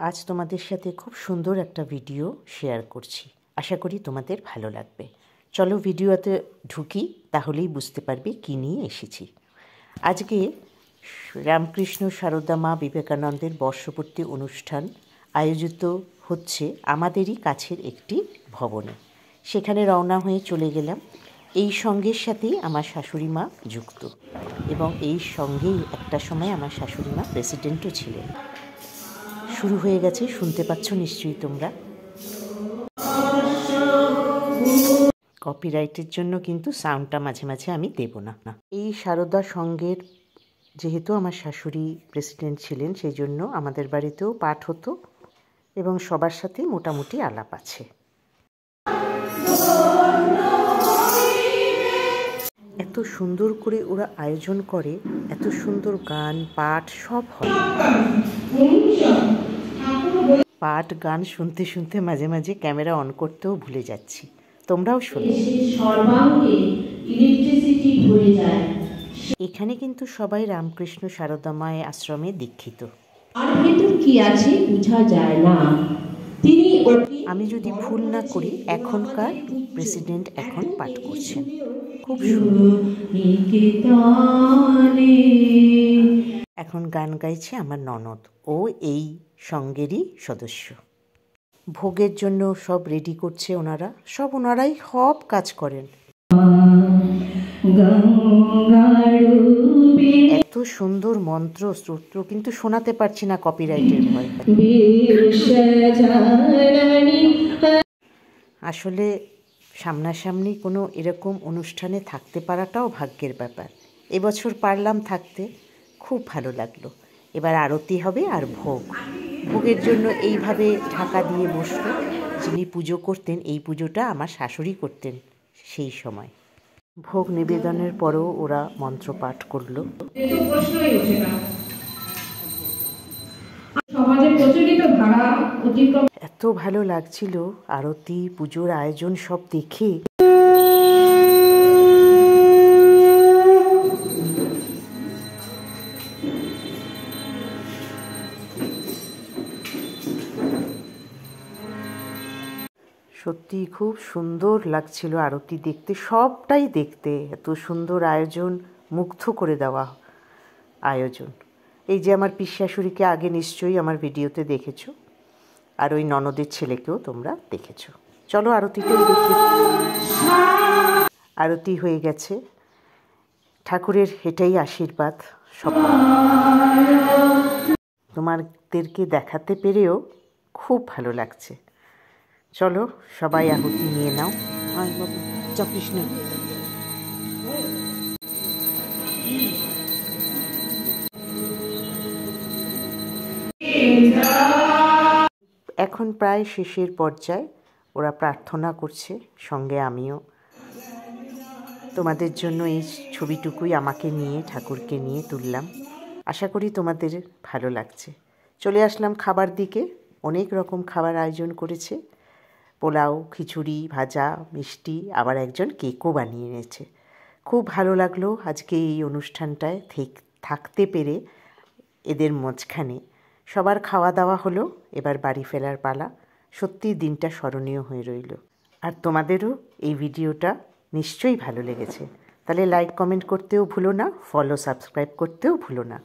আজ তোমাদের সাথে খুব সুন্দর একটা ভিডিও শেয়ার করছি। আশা করি তোমাদের ভালো লাগবে। চলো ভিডিওতে ঢুকি, তাহলেই বুঝতে পারবে কী নিয়ে এসেছি। আজকে রামকৃষ্ণ সারদা মা বিবেকানন্দের বর্ষপূর্তি অনুষ্ঠান আয়োজিত হচ্ছে আমাদেরই কাছের একটি ভবনে। সেখানে রওনা হয়ে চলে গেলাম। এই সঙ্গের সাথেই আমার শাশুড়ি মা যুক্ত, এবং এই সঙ্গেই একটা সময় আমার শাশুড়ি মা প্রেসিডেন্টও ছিলেন। শুরু হয়ে গেছে, শুনতে পাচ্ছ নিশ্চয়ই তোমরা। কপিরাইটের জন্য কিন্তু সাউন্ডটা মাঝে মাঝে আমি দেব না। এই সারদা সঙ্গের যেহেতু আমার শাশুড়ি প্রেসিডেন্ট ছিলেন, সেই জন্য আমাদের বাড়িতেও পাঠ হতো এবং সবার সাথেই মোটামুটি আলাপ আছে। এত সুন্দর করে ওরা আয়োজন করে, এত সুন্দর গান পাঠ সব হয়। পাঠ গান শুনতে শুনতে মাঝে মাঝে ক্যামেরা অন করতেও ভুলে যাচ্ছি। তোমরাও শোনো। এখানে কিন্তু সবাই রামকৃষ্ণ সারদা মায়ের আশ্রমে দীক্ষিত। কি আছে বোঝা যায় না। আমি যদি ভুল না করি, এখনকার প্রেসিডেন্ট এখন পাঠ করছেন, খুব সুন্দর। এখন গান গাইছে আমার ননদ, ও এই সঙ্গেরই সদস্য। ভোগের জন্য সব রেডি করছে ওনারা, ওনারাই সব কাজ করেন। এত সুন্দর মন্ত্র স্তোত্র, কিন্তু শোনাতে পারছি না কপিরাইটের ভয়। আসলে সামনাসামনি কোনো এরকম অনুষ্ঠানে থাকতে পারাটাও ভাগ্যের ব্যাপার। এবছর পারলাম থাকতে, খুব ভালো লাগলো। এবার আরতি হবে আর ভোগের জন্য এইভাবে ঢাকা দিয়ে বসলো। যিনি পুজো করতেন, এই পুজোটা আমার শাশুড়ি করতেন সেই সময়। ভোগ নিবেদনের পরেও ওরা মন্ত্র পাঠ করলো। এত ভালো লাগছিল আরতি, পুজোর আয়োজন সব দেখে। সত্যি খুব সুন্দর লাগছিল আরতি দেখতে, সবটাই দেখতে। এত সুন্দর আয়োজন, মুগ্ধ করে দেওয়া আয়োজন। এই যে আমার পিসশাশুড়িকে আগে নিশ্চয়ই আমার ভিডিওতে দেখেছো, আর ওই ননদের ছেলেকেও তোমরা দেখেছো। চলো আরতিটাই দেখি। আরতি হয়ে গেছে। ঠাকুরের এটাই আশীর্বাদ। সব তোমাদেরকে দেখাতে পেরেও খুব ভালো লাগছে। চলো সবাই আহুতি নিয়ে নাও। চাপিস না। এখন প্রায় শেষের পর্যায়ে, ওরা প্রার্থনা করছে, সঙ্গে আমিও। তোমাদের জন্য এই ছবিটুকুই আমাকে নিয়ে, ঠাকুরকে নিয়ে তুললাম। আশা করি তোমাদের ভালো লাগছে। চলে আসলাম খাবার দিকে। অনেক রকম খাবার আয়োজন করেছে। পোলাও, খিচুড়ি, ভাজা, মিষ্টি, আবার একজন কেকও বানিয়ে এনেছে। খুব ভালো লাগলো আজকে এই অনুষ্ঠানটায় থাকতে পেরে। এদের মাঝখানে সবার খাওয়া দাওয়া হলো, এবার বাড়ি ফেরার পালা। সত্যিই দিনটা স্মরণীয় হয়ে রইল। আর তোমাদেরও এই ভিডিওটা নিশ্চয়ই ভালো লেগেছে। তাহলে লাইক কমেন্ট করতেও ভুলো না, ফলো সাবস্ক্রাইব করতেও ভুলো না।